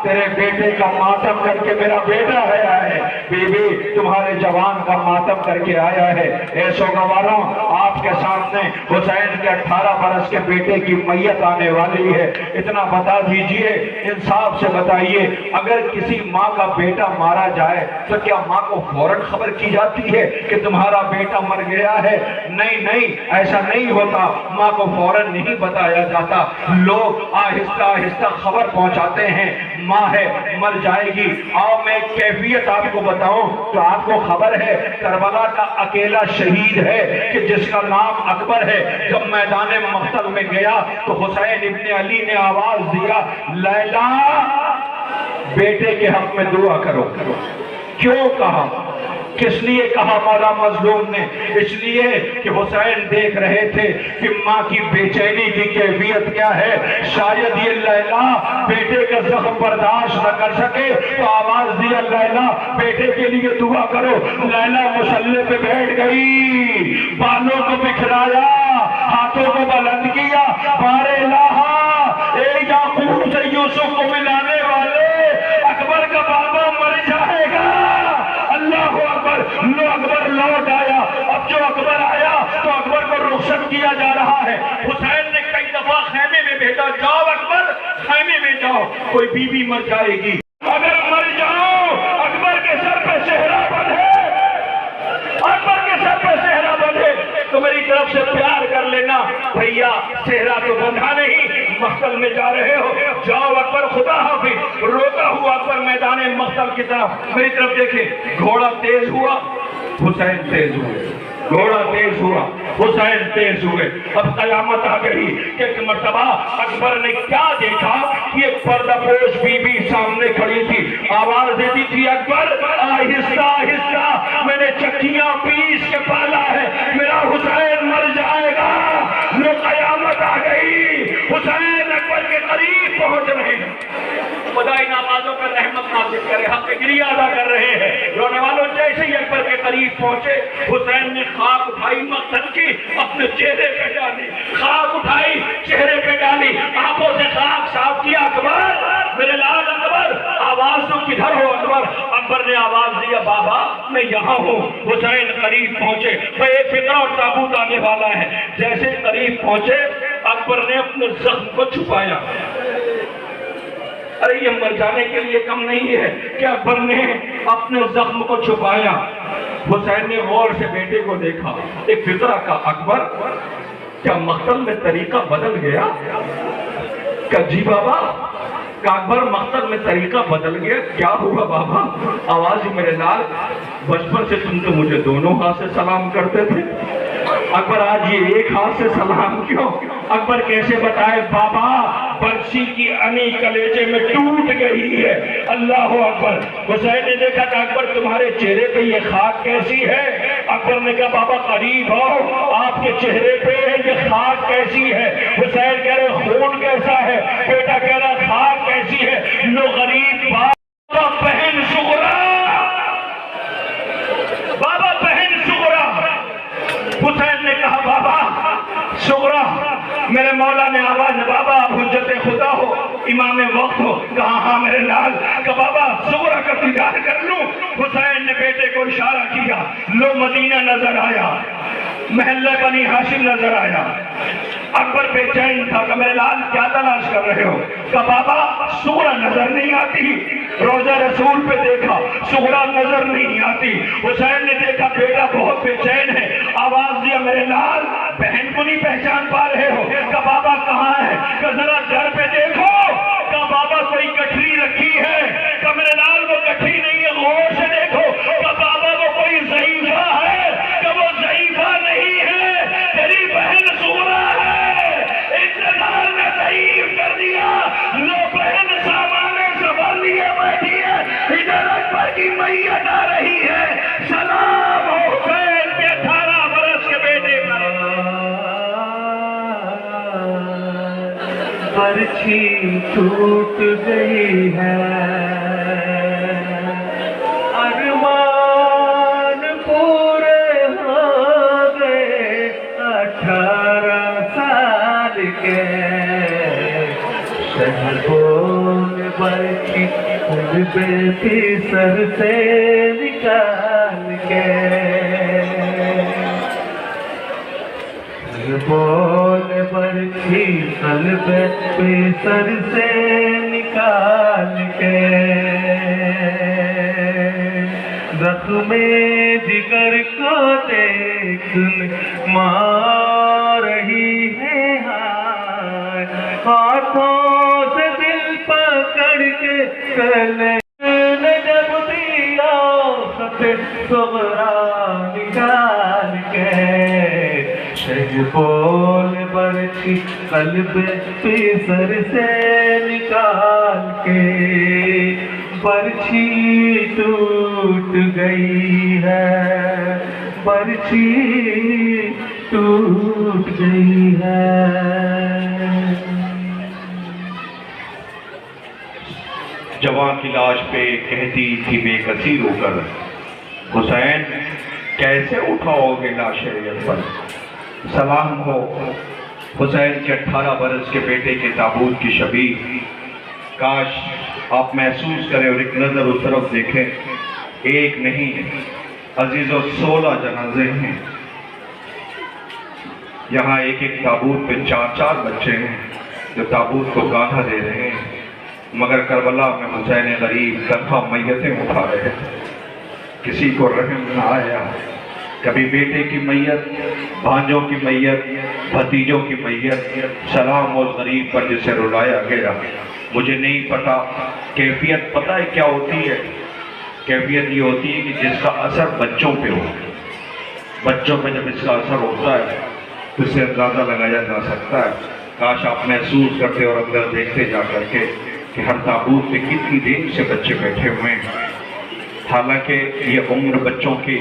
تیرے بیٹے کا ماتم کر کے میرا بیٹا آیا ہے، بی بی تمہارے جوان کا ماتم کر کے آیا ہے۔ اے سوگواروں، آپ کے سامنے حسین کے 18 برس کے بیٹے کی میت آنے والی ہے۔ اتنا بتا دیجئے، انصاف سے بتائیے، اگر کسی ماں کا بیٹا مارا جائے تو کیا ماں کو فوراً خبر کی جاتی ہے کہ تمہارا بیٹا مر گیا ہے؟ نہیں نہیں، ایسا نہیں ہوتا، ماں کو فوراً نہیں بتایا جاتا، لوگ آہستہ آہستہ خبر پہنچاتے ہیں ماں ہے مر جائے گی۔ آؤ میں ایک کیفیت آپ کو بتاؤں تو آپ کو خبر ہے کربلا کا اکیلا شہید ہے کہ جس کا نام اکبر ہے، جب میدان مقتل میں گیا تو حسین ابن علی نے آواز دیا لیلا بیٹے کے حق میں دعا کرو۔ کیوں کہا؟ کس لیے کہا مولا مظلوم نے؟ اس لیے کہ حسین دیکھ رہے تھے کہ ماں کی بے چینی کی کیفیت کیا ہے۔ شاید یہ لیلا بیٹے کا زخم برداشت نہ کر سکے تو آواز دیا لیلا بیٹے کے لیے دعا کرو۔ لیلا مصلی پہ بیٹھ گئی، بالوں کو بکھرایا، ہاتھوں کو بلند کیا، بارے الہا اے یعقوب سے یوسف کو ملانے والے اکبر کا بابا مر جائے گا۔ اللہ اکبر، لو اکبر لوٹ آیا۔ اب جو اکبر آیا تو اکبر کو رخصت کیا جا رہا ہے۔ حسین نے کئی دفعہ خیمے میں بھیجا، جاؤ اکبر خیمے میں جاؤ، کوئی بی بی مر جائے گی، اگر مر جاؤ اکبر کے سر پہ صحرا بندھے، اکبر کے سر پہ صحرا بندھے تو میری طرف سے پیار کر لینا۔ بھیا صحرا تو بندھا نہیں، مقتل میں جا رہے ہو، جاؤ اکبر خدا حافظ۔ روتا ہوا اکبر میدان مقتل کی طرف، میری طرف دیکھیں، گھوڑا تیز ہوا، حسین تیز ہوئے، گھوڑا تیز ہوا، حسین تیز ہوئے۔ اب قیامت آ گئی کہ ایک مرتبہ اکبر نے کیا دیکھا کہ ایک پردہ پوش بی بی سامنے کھڑی تھی، آواز دیتی تھی اکبر آہستہ آہستہ میں نے چکیاں پیس کے پالا ہے، میرا حسین مر جائے گا۔ لو قیامت آ گئی، حسین اکبر کے قریب پہنچ رہے ہیں، خدا ان آبادوں پر رحمت نازل کرے، حق گریہ ادا کر رہے ہیں۔ رونے والوں جیسے ہی اکبر کے قریب پہنچے حسین نے خاک اٹھائی مقتل کی، اپنے چہرے پہ ڈالی، خاک اٹھائی چہرے پہ ڈالی، آنکھوں سے خاک صاف کیا، اکبر میرے لال اکبر آواز تو کدھر ہو اکبر؟ اکبر نے آواز دیا بابا میں یہاں ہوں۔ حسین قریب پہنچے، بے فکر اور تابوت آنے والا ہے، جیسے قریب پہنچے اکبر نے اپنے زخم کو چھپایا۔ ارے یہ مر جانے کے لیے کم نہیں ہے کہ اکبر نے اپنے زخم کو چھپایا۔ حسین نے غور سے بیٹے کو دیکھا، ایک فطرہ کا اکبر کیا مقتل میں طریقہ بدل گیا؟ کہ جی بابا، کہ اکبر مقتل میں طریقہ بدل گیا؟ کیا ہوا بابا؟ آواز ہی میرے لال، بچپن سے تم تو مجھے دونوں ہاتھ سے سلام کرتے تھے، اکبر آج یہ ایک ہاتھ سے سلام کیوں؟ اکبر کیسے بتائے بابا؟ برچی کی انی کلیجے میں ٹوٹ گئی ہے۔ اللہ اکبر۔ حسین نے دیکھا کہ اکبر تمہارے چہرے پہ یہ خاک کیسی ہے؟ اکبر نے کہا بابا قریب ہو، آپ کے چہرے پہ یہ خاک کیسی ہے؟ حسین کہہ رہے خون کیسا ہے؟ بیٹا کہہ رہا خاک کیسی ہے؟ لو غریب بابا بہن سغرا، بابا بہن سغرا۔ حسین نے کہا بابا سغرا، میرے مولا نے آواز، بابا آپ حجت خدا ہو، امام وقت ہو؟ کہا ہاں میرے لال۔ کہ بابا سغرا کا دیدار کر لوں؟ حسین نے بیٹے کو اشارہ کیا، لو مدینہ نظر آیا، محلہ بنی ہاشم نظر آیا۔ اکبر بے چین تھا کہ میرے لال کیا تلاش کر رہے ہو؟ کہ بابا سغرا نظر نہیں آتی، روزہ رسول پہ دیکھا سغرا نظر نہیں آتی۔ حسین نے دیکھا بیٹا بہت بے چین ہے، آواز دیا میرے لال بہن کو نہیں پہچان پا رہے ہو؟ کہ بابا کہاں ہے؟ کہ ذرا گھر پہ دیکھو۔ کہ بابا کوئی گٹھری رکھی ہے؟ کہ میرے لال وہ گٹھری نہیں ہے، غور سے دیکھو۔ کہ بابا وہ کوئی ضعیفہ ہے؟ کہ وہ ضعیفہ نہیں ہے، تیری بہن سغرا ہے، انتظار میں ضعیف کر دیا۔ لو بہن سامانے سنبھال لیے بیٹھی ہے، ادھر اکبر کی میت آ رہی ہے۔ سلام ہو حسین کے 18 برس کے بیٹے کا۔ برچھی ٹوٹ گئی ہے، ارمان پورے ہو گئے 18 سال کے، شہبون برچھی ان پہ سر سے نکال کے، بول برچھی قلب پہ سر سے نکال کے، زخم جگر کو دیکھ مار رہی ہے ہاتھوں سے دل پکڑ کے، کل نے جب دیا خط سغرا نکال کے، شہبول برچھی قلب پہ سر سے نکال کے، برچھی ٹوٹ گئی ہے، برچھی ٹوٹ گئی ہے۔ جوان کی لاش پہ کہتی تھی بے کسی رو کر، حسین کیسے اٹھاؤ گے لاش ریت پر؟ سلام ہو حسین کے 18 برس کے بیٹے کے تابوت کی شبیہ، کاش آپ محسوس کریں اور ایک نظر اس طرف دیکھیں، ایک نہیں عزیزو 16 جنازے ہیں یہاں، ایک ایک تابوت پہ 4 بچے ہیں جو تابوت کو گانا دے رہے ہیں، مگر کربلا میں حسین غریب تنہا میتیں اٹھا رہے ہیں، کسی کو رحم نہ آیا۔ کبھی بیٹے کی میت، بھانجوں کی میت، بھتیجوں کی میت، سلام اس غریب پر جسے رلایا گیا۔ مجھے نہیں پتا کیفیت، پتہ ہے کیا ہوتی ہے؟ کیفیت یہ ہوتی ہے کہ جس کا اثر بچوں پہ ہو، بچوں پہ جب اس کا اثر ہوتا ہے تو اسے اندازہ لگایا جا سکتا ہے۔ کاش آپ محسوس کرتے اور اندر دیکھتے جا کر کے کہ ہر تابوت پہ کتنی دیر سے بچے بیٹھے ہوئے ہیں، حالانکہ یہ عمر بچوں کی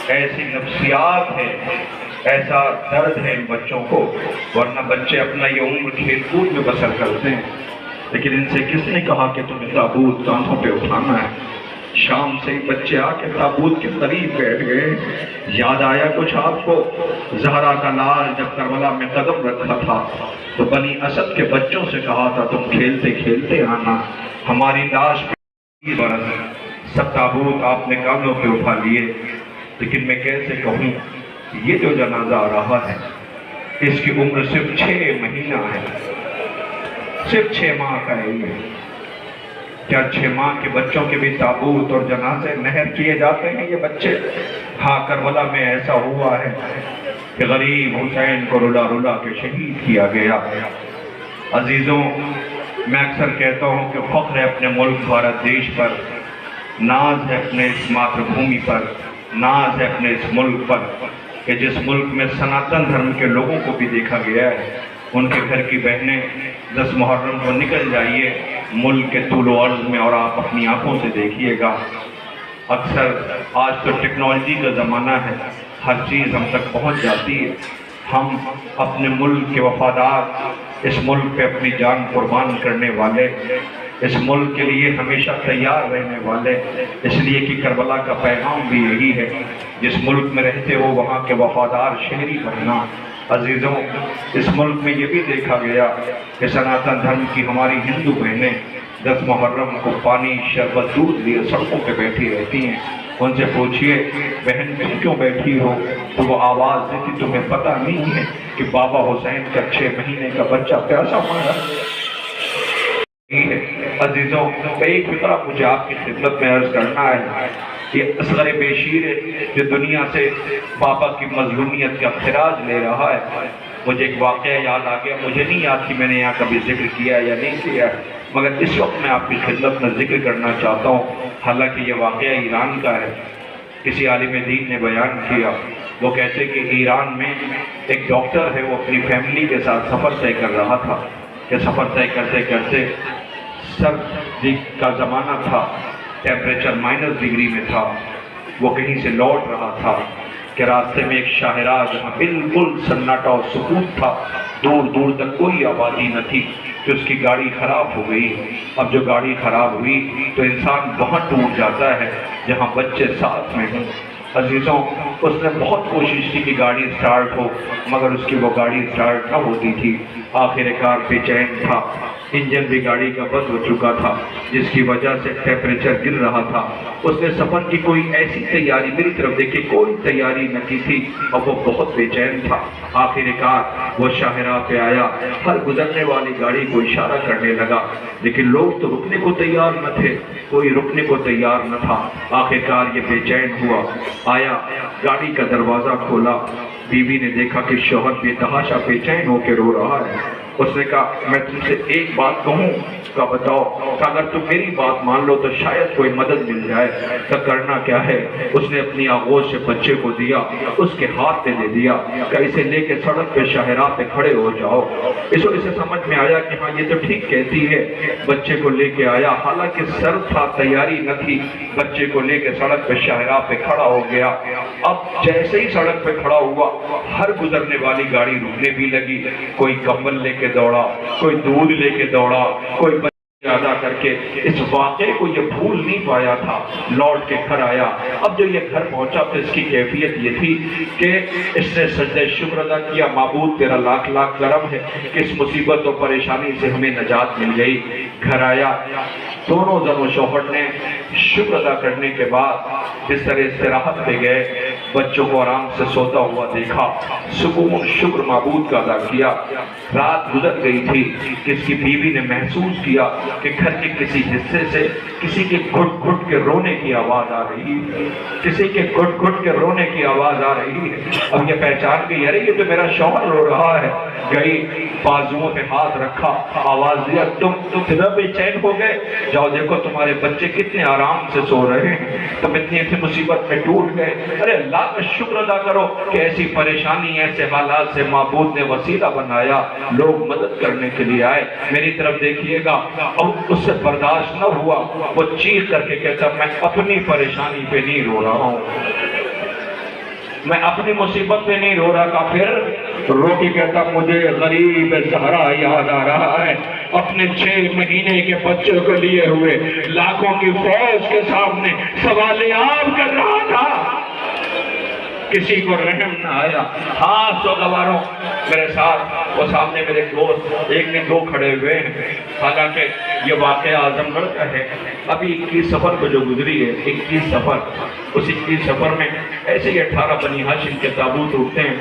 ایسی نفسیات ہے، ایسا درد ہے ان بچوں کو، ورنہ بچے اپنا یہ عمر کھیل کود میں بسر کرتے ہیں، لیکن ان سے کس نے کہا کہ تمہیں تابوت کانھوں پہ اٹھانا ہے؟ شام سے ہی بچے آ کے تابوت کے قریب بیٹھ گئے۔ یاد آیا کچھ آپ کو؟ زہرا کا لال جب کربلا میں قدم رکھا تھا تو بنی اسد کے بچوں سے کہا تھا تم کھیلتے کھیلتے آنا، ہماری لاش پہ برس سب تابوت آپ نے کاندھوں پہ اٹھا لیے، لیکن میں کیسے کہوں یہ جو جنازہ آ رہا ہے اس کی عمر صرف 6 مہینہ ہے، صرف 6 ماہ کا ہے یہ۔ کیا 6 ماہ کے بچوں کے بھی تابوت اور جنازے نہر کیے جاتے ہیں یہ بچے؟ ہاں کربلا میں ایسا ہوا ہے، کہ غریب حسین کو رلا رلا کے شہید کیا گیا۔ عزیزوں، میں اکثر کہتا ہوں کہ فخر ہے اپنے ملک بھارت دیش پر، ناز ہے اپنے اس ماتر بھومی پر، ناز ہے اپنے اس ملک پر کہ جس ملک میں سناتن دھرم کے لوگوں کو بھی دیکھا گیا ہے۔ ان کے گھر کی بہنیں 10 محرم کو نکل جائیے ملک کے طول و عرض میں اور آپ اپنی آنکھوں سے دیکھیے گا۔ اکثر آج تو ٹیکنالوجی کا زمانہ ہے، ہر چیز ہم تک پہنچ جاتی ہے، ہم اپنے ملک کے وفادار، اس ملک پہ اپنی جان قربان کرنے والے، اس ملک کے لیے ہمیشہ تیار رہنے والے، اس لیے کہ کربلا کا پیغام بھی یہی ہے، جس ملک میں رہتے ہو وہاں کے وفادار شہری بننا۔ عزیزوں، اس ملک میں یہ بھی دیکھا گیا کہ سناتن دھرم کی ہماری ہندو بہنیں 10 محرم کو پانی شربت دودھ لیے سڑکوں پہ بیٹھی رہتی ہیں۔ ان سے پوچھئے بہن تم کیوں بیٹھی ہو؟ تو وہ آواز دیتی تمہیں پتہ نہیں ہے کہ بابا حسین کا 6 مہینے کا بچہ پیاسا مارا ہے۔ عزیزوں، ایک فکرہ مجھے آپ کی خدمت میں عرض کرنا ہے۔ یہ اصغر بیشیر ہے جو دنیا سے بابا کی مظلومیت کا خراج لے رہا ہے۔ مجھے ایک واقعہ یاد آ گیا، مجھے نہیں یاد کہ میں نے یہاں کبھی ذکر کیا یا نہیں کیا، مگر اس وقت میں آپ کی خدمت میں ذکر کرنا چاہتا ہوں۔ حالانکہ یہ واقعہ ایران کا ہے، کسی عالم دین نے بیان کیا۔ وہ کہتے کہ ایران میں ایک ڈاکٹر ہے، وہ اپنی فیملی کے ساتھ سفر طے کر رہا تھا کہ سفر طے کرتے کرتے سردی کا زمانہ تھا، ٹیمپریچر -ڈگری میں تھا۔ وہ کہیں سے لوٹ رہا تھا کہ راستے میں ایک شاہراہ جہاں بالکل سناٹا اور سکوت تھا، دور دور تک کوئی آبادی نہ تھی، کہ اس کی گاڑی خراب ہو گئی۔ اب جو گاڑی خراب ہوئی تو انسان وہاں ٹوٹ جاتا ہے جہاں بچے ساتھ میں ہوں۔ عزیزوں، اس نے بہت کوشش کی کہ گاڑی سٹارٹ ہو، مگر اس کی وہ گاڑی سٹارٹ نہ ہوتی تھی۔ آخر کار بے چین تھا، انجن بھی گاڑی کا بند ہو چکا تھا، جس کی وجہ سے ٹیمپریچر گر رہا تھا۔ اس نے سفر کی کوئی ایسی تیاری، میری طرف دیکھے کوئی تیاری نہ کی تھی، اور وہ بہت بے چین تھا۔ آخر کار وہ شاہراہ پہ آیا، ہر گزرنے والی گاڑی کو اشارہ کرنے لگا، لیکن لوگ تو رکنے کو تیار نہ تھے، کوئی رکنے کو تیار نہ تھا۔ آخر کار یہ بے چین ہوا، آیا گاڑی کا دروازہ کھولا، بیوی نے دیکھا کہ شوہر بے تحاشا بے چین ہو کے رو رہا ہے۔ اس نے کہا میں تم سے ایک بات کہوں، کا بتاؤ کہ اگر تم میری بات مان لو تو شاید کوئی مدد مل جائے۔ کہ کرنا کیا ہے؟ اس نے اپنی آغوش سے بچے کو دیا، اس کے ہاتھ پہ دے دیا کہ اسے لے کے سڑک پہ شاہراہ پہ کھڑے ہو جاؤ۔ اسے سمجھ میں آیا کہ ہاں یہ تو ٹھیک کہتی ہے۔ بچے کو لے کے آیا، حالانکہ سرد تھا، تیاری نہ تھی، بچے کو لے کے سڑک پہ شاہراہ پہ کھڑا ہو گیا۔ اب جیسے ہی سڑک پہ کھڑا ہوا، ہر گزرنے والی گاڑی رکنے بھی لگی، کوئی کمبل لے کے دوڑا، کوئی دودھ لے کے دوڑا، کوئی ادا کر کے اس واقعے کو یہ بھول نہیں پایا تھا، لوٹ کے گھر آیا۔ اب جو یہ گھر پہنچا تو اس کی کیفیت یہ تھی کہ اس نے سجدہ شکر ادا کیا، معبود تیرا لاکھ لاکھ کرم ہے کہ اس مصیبت و پریشانی سے ہمیں نجات مل گئی۔ گھر آیا، دونوں زن و شوہر نے شکر ادا کرنے کے بعد بستر استراحت پہ گئے، بچوں کو آرام سے سوتا ہوا دیکھا، سکون شکر معبود کا ادا کیا۔ رات گزر گئی تھی کہ اس کی بیوی نے محسوس کیا کہ گھر کے کسی حصے سے کسی کے گھٹ گھٹ کے رونے کی آواز آ رہی ہے، کسی کے گھٹ گھٹ کے رونے کی آواز آ رہی ہے۔ اب یہ پہچان گئی، ارے یہ تو میرا شوہر رو رہا ہے۔ گئی، بازوؤں پہ ہاتھ رکھا، آواز دیا، تم اتنا بے چین ہو گئے؟ جاؤ دیکھو تمہارے بچے کتنے آرام سے سو رہے ہیں، تم اتنی مصیبت میں ٹوٹ گئے۔ ارے اللہ کا شکر ادا کرو کہ ایسی پریشانی، ایسے حالات سے معبود نے وسیلہ بنایا، لوگ مدد کرنے کے لیے آئے۔ میری طرف دیکھیے گا، اب اس سے برداشت نہ ہوا، وہ چیخ کر کے کہتا میں اپنی پریشانی پہ نہیں رو رہا ہوں، میں اپنی مصیبت پہ نہیں رو رہا۔ کافر رو کے کہتا مجھے غریب زہرا یاد آ رہا ہے، اپنے 6 مہینے کے بچوں کو لیے ہوئے لاکھوں کی فوج کے سامنے سوال عام کر رہا تھا، کسی کو رحم نہ آیا۔ ہاں سوگواروں میرے ساتھ، وہ سامنے میرے دوست ایک نے 2 کھڑے ہوئے ہیں، حالانکہ یہ واقعہ اعظم گڑھ کا ہے۔ ابھی 21 سفر کو جو گزری ہے، 21 سفر، اس 21 سفر میں ایسے ہی 18 بنی ہاشم کے تابوت اٹھتے ہیں،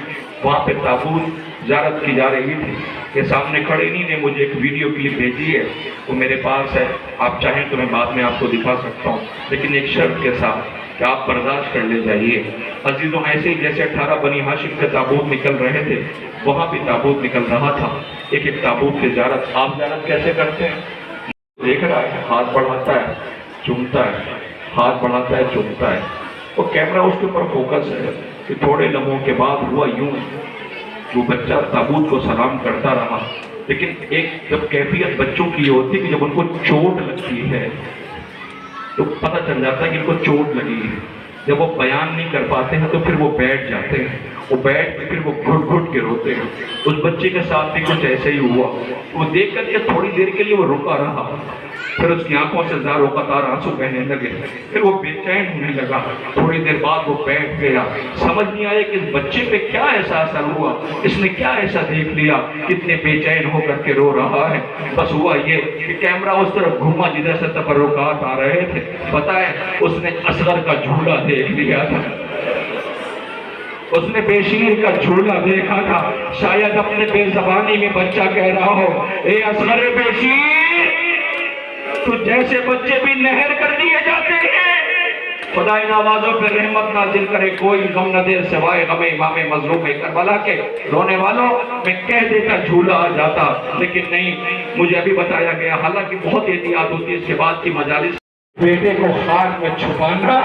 وہاں پہ تابوت زیارت کی جا رہی تھی کہ سامنے کھڑے نہیں نے مجھے ایک ویڈیو کلپ بھیجی ہے، وہ میرے پاس ہے، آپ چاہیں تو میں بعد میں آپ کو دکھا سکتا ہوں، لیکن ایک شرط کے ساتھ کہ آپ برداشت کر لے جائیے۔ عزیزوں ایسے ہی جیسے 18 بنی ہاشم کے تابوت نکل رہے تھے، وہاں بھی تابوت نکل رہا تھا، ایک ایک تابوت کی زیارت۔ آپ زیارت کیسے کرتے ہیں؟ دیکھ رہا ہے، ہاتھ بڑھاتا ہے، چومتا ہے، ہاتھ بڑھاتا ہے، چومتا ہے، وہ کیمرہ اس کے اوپر فوکس ہے کہ تھوڑے لمحوں کے بعد ہوا یوں، وہ بچہ تابوت کو سلام کرتا رہا، لیکن ایک جب کیفیت بچوں کی ہوتی ہے کہ جب ان کو چوٹ لگتی ہے تو پتہ چل جاتا ہے کہ ان کو چوٹ لگی ہے، جب وہ بیان نہیں کر پاتے ہیں تو پھر وہ بیٹھ جاتے ہیں، وہ بیٹھ کے پھر وہ گھٹ گھٹ کے روتے ہیں۔ اس بچے کے ساتھ بھی کچھ ایسے ہی ہوا، وہ دیکھ کر کے تھوڑی دیر کے لیے وہ رکا رہا، پھر اس کی آنکھوں سے زار وقتار آنسو بہنے لگے، پھر وہ بے چین ہونے لگا، تھوڑی دیر بعد وہ بیٹھ گیا۔ سمجھ نہیں آیا کہ اس بچے پہ کیا ایسا اثر ہوا، اس نے کیا ایسا دیکھ لیا کتنے بے چین ہو کر کے رو رہا ہے۔ بس ہوا یہ کہ کیمرہ اس طرف گھوما جدھر سے تبرکات آ رہے تھے، پتہ ہے اس نے اصغر کا جھولا دیکھ لیا تھا، اس نے بے شیر کا جھولا دیکھا تھا۔ شاید اپنے بے زبانی میں بچہ کہہ رہا ہو، اے اصغر بے شیر، تو جیسے بچے بھی نہر کر دیے جاتے ہیں، خدا ان آوازوں پہ رحمت نازل کرے، کوئی غم نہ دے سوائے غم امام مظلوم کربلا کے۔ رونے والوں میں کہہ دیتا جھولا آ جاتا، لیکن نہیں، مجھے ابھی بتایا گیا، حالانکہ بہت احتیاط ہوتی ہے اس کے بعد کی مجالس، بیٹے کو خاک میں چھپانا۔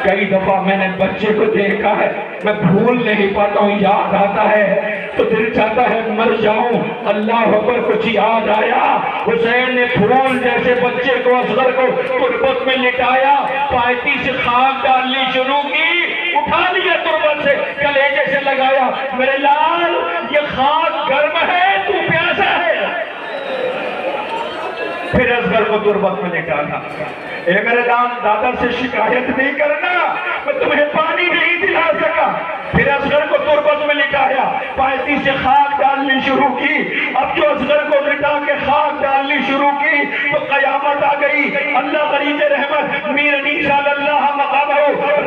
کئی دفعہ میں نے بچے کو دیکھا ہے، میں بھول نہیں پاتا ہوں، یاد آتا ہے تو دل چاہتا ہے مر جاؤں۔ اللہ اکبر، کچھ یاد آیا، حسین نے پھول جیسے بچے کو، اصغر کو تربت میں لٹایا، پائٹی سے خاک ڈالنی شروع کی، اٹھا لیا تربت سے، کلیجے سے لگایا، میرے لال یہ خاک گرم ہے، تو پیاسا ہے۔ پھر اصغر کو تربت میں لٹانا، اے میرے دادا سے شکایت نہیں کرنا، میں تمہیں پانی نہیں دلا سکا۔ پھر اصغر کو تربت میں لٹایا، پائٹی سے خاک ڈالنی شروع کی۔ اب جو اصغر کو لٹا کے خاک ڈالنی شروع کی تو قیامت آ گئی۔ اللہ غریب رحمت میر انیس اللہ مقامہ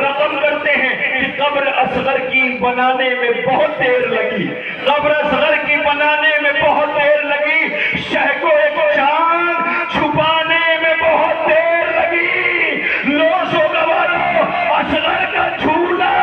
رقم کرتے ہیں کہ قبر اصغر کی بنانے میں بہت دیر لگی، قبر اصغر کی بنانے میں بہت دیر لگی، شہ کو ایک چاند چھپانے میں بہت دیر لگی۔ لو سو گوارو، اصغر کا جھولا،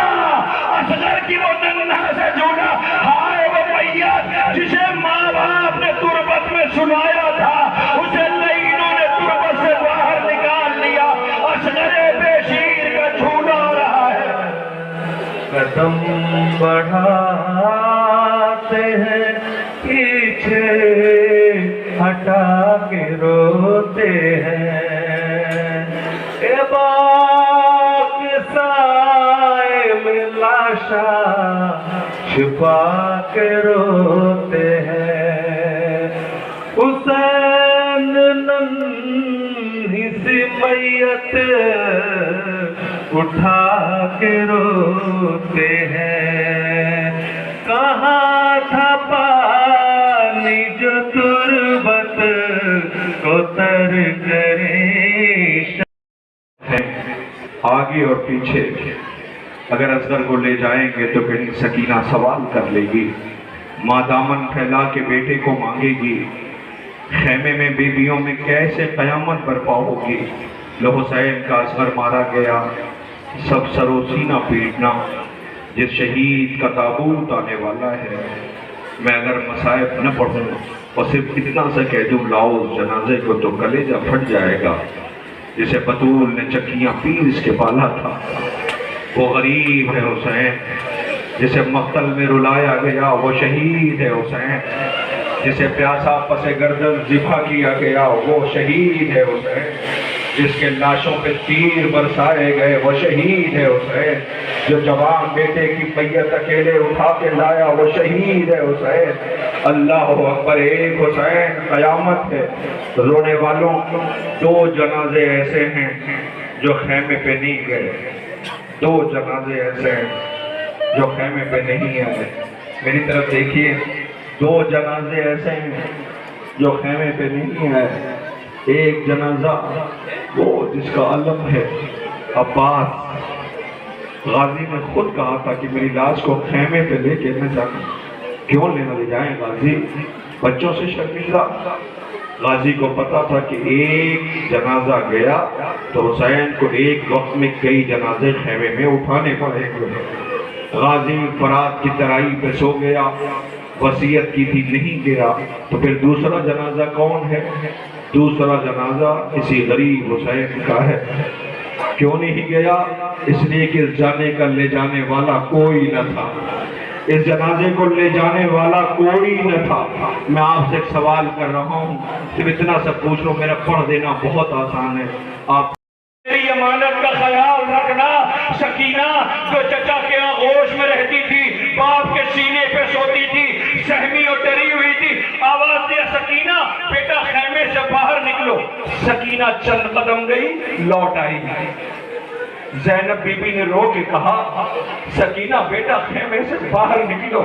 اصغر کی وہ ننھا سے جھولا، ہائے وہ میت جسے ماں باپ نے تربت میں سنایا تھا، اسے لعینوں نے تربت سے باہر نکال لیا۔ اصغر بے شیر کا جھولا ہو رہا ہے۔ قدم بڑھاتے ہیں، پیچھے ہٹا کے روتے ہیں، اے باغ سائے میں لاشا چھپا کے روتے ہیں، حسین ننھی سی میت اٹھا کے روتے ہیں، کہاں تھا پانی جو تربت کو تر کرے۔ آگے اور پیچھے اگر اصغر کو لے جائیں گے تو پھر سکینہ سوال کر لے گی، ماں دامن پھیلا کے بیٹے کو مانگے گی، خیمے میں بیویوں میں کیسے قیامت برپا ہوگی۔ لو حسین کا اصغر مارا گیا، سب سر و سینہ پیٹنا، جس شہید کا تابوت آنے والا ہے۔ میں اگر مصائب نہ پڑھوں اور صرف اتنا سا کہہ دوں لاؤ اس جنازے کو تو کلیجہ پھٹ جائے گا۔ جسے بطول نے چکیاں پیس کے پالا تھا وہ غریب ہے حسین، جسے مقتل میں رلایا گیا وہ شہید ہے حسین، جسے پیاسا پس گردن ذبح کیا گیا وہ شہید ہے حسین، جس کے لاشوں پہ تیر برسائے گئے وہ شہید ہے حسین، جو جوان بیٹے کی میت اکیلے اٹھا کے لایا وہ شہید ہے حسین۔ اللہ اکبر، ایک حسین قیامت ہے۔ رونے والوں، دو جنازے ایسے ہیں جو خیمے پہ نہیں گئے، دو جنازے ایسے ہیں جو خیمے پہ نہیں آئے۔ میری طرف دیکھیے، دو جنازے ایسے ہیں جو خیمے پہ نہیں آئے۔ ایک جنازہ وہ جس کا علم ہے عباس، غازی نے خود کہا تھا کہ میری لاش کو خیمے پہ لے کے نہ جانا۔ کیوں لینا لے جائیں غازی؟ بچوں سے شرمندہ، غازی کو پتا تھا کہ ایک جنازہ گیا تو حسین کو ایک وقت میں کئی جنازے خیمے میں اٹھانے پڑیں گے۔ غازی فرات کی ترائی پہ سو گیا، وصیت کی تھی نہیں گیا، تو پھر دوسرا جنازہ کون ہے؟ دوسرا جنازہ کسی غریب حسین کا ہے۔ کیوں نہیں گیا؟ اس لیے کہ اس جانے کا لے جانے والا کوئی نہ تھا، اس جنازے کو لے جانے والا کوئی نہ تھا۔ میں آپ سے ایک سوال کر رہا ہوں، صرف اتنا سا پوچھ لو، میرا پڑھ دینا بہت آسان ہے۔ آپ میری امانت کا خیال رکھنا۔ سکینہ جو چچا کے آغوش میں رہتی تھی، باپ کے سینے پہ سوتی تھی، سہمی اور ڈری ہوئی تھی، آواز دیا سکینہ بیٹا خیمے سے باہر نکلو۔ سکینہ چند قدم گئی، لوٹ آئی۔ زینب بی بی نے رو کے کہا سکینہ بیٹا خیمے سے باہر نکلو۔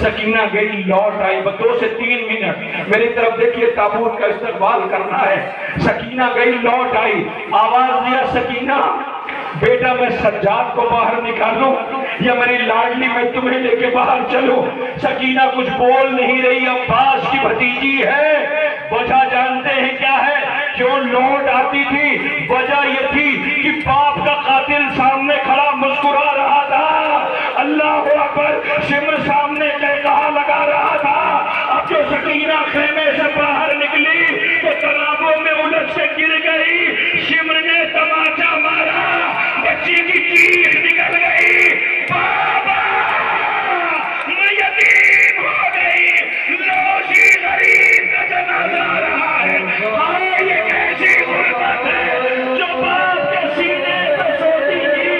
سکینہ گئی، لوٹ آئی، 2 سے 3 منٹ میری طرف دیکھیے، تابوت کا استقبال کرنا ہے۔ سکینہ گئی، لوٹ آئی، آواز دیا سکینہ بیٹا میں سجاد کو باہر نکالوں یا میری لاڈلی میں تمہیں لے کے باہر چلوں؟ سکینہ کچھ بول نہیں رہی، عباس کی بھتیجی ہے۔ وجہ جانتے ہیں کیا ہے کیوں لوٹ آتی تھی؟ وجہ یہ تھی کہ باپ کا قاتل سامنے کھڑا مسکرا رہا تھا، اللہ اکبر، سمر سامنے کہا لگا رہا تھا۔ اب جو سکینہ خیمے سے باہر نکلی تو تالابوں میں الجھ سے گر گئی، سمر نے تماچا مارا، بچی کی چیخ نکل گئی، بابا میں یتیم ہو گئی، لوشی غریب کا جنازہ آ رہا ہے۔ ہاں یہ کیسی غربت ہے جو باپ کے سینے پہ سوتی تھی،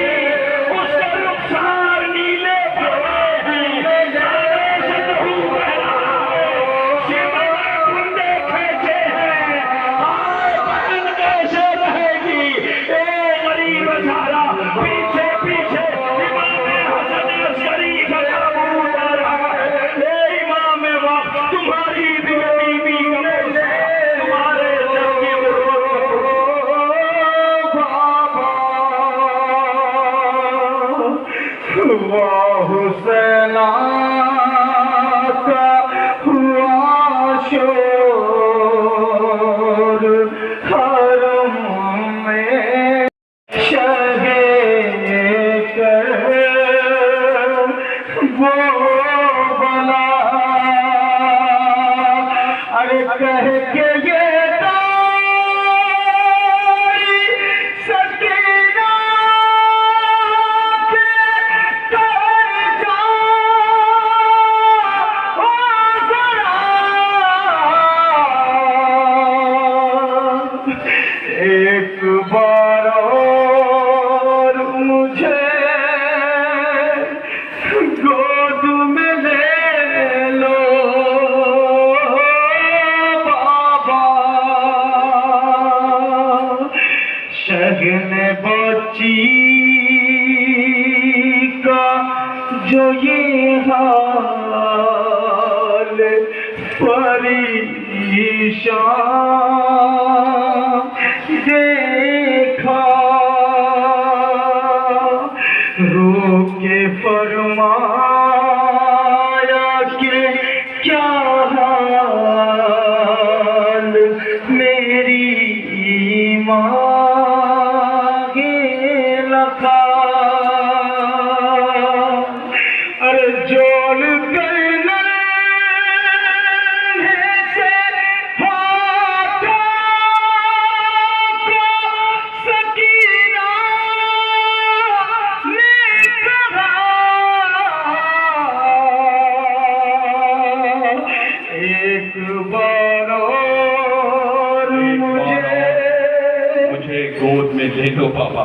اس کا رخسار نیلے پڑے ہیں، جانے سے لہو بہ رہا ہے، سمر میں کنڈے کھینچے ہیں، ہائے بدن کیسے رہے گی؟ اے غریب سارا پیچھے پیچھے امام حسن عسکری کا تابوت آ رہا ہے۔ اے امام وقت تمہاری بھی بیوی کمر سے تمہارے جب کی وہ حسین کا ہوا شور حرم میں شہے کر وہ بلا، ارے کہہ کے یہ تاری سکینہ ایک بار اور مجھے گود میں لے لو بابا، شگن بچی کا جو یہ حال پریشان دیکھا، رو کے فرمایا کہ کیا حال میری ماں کے لکھا، ارے جول کر ایک بار اور مجھے گود میں لے لو بابا۔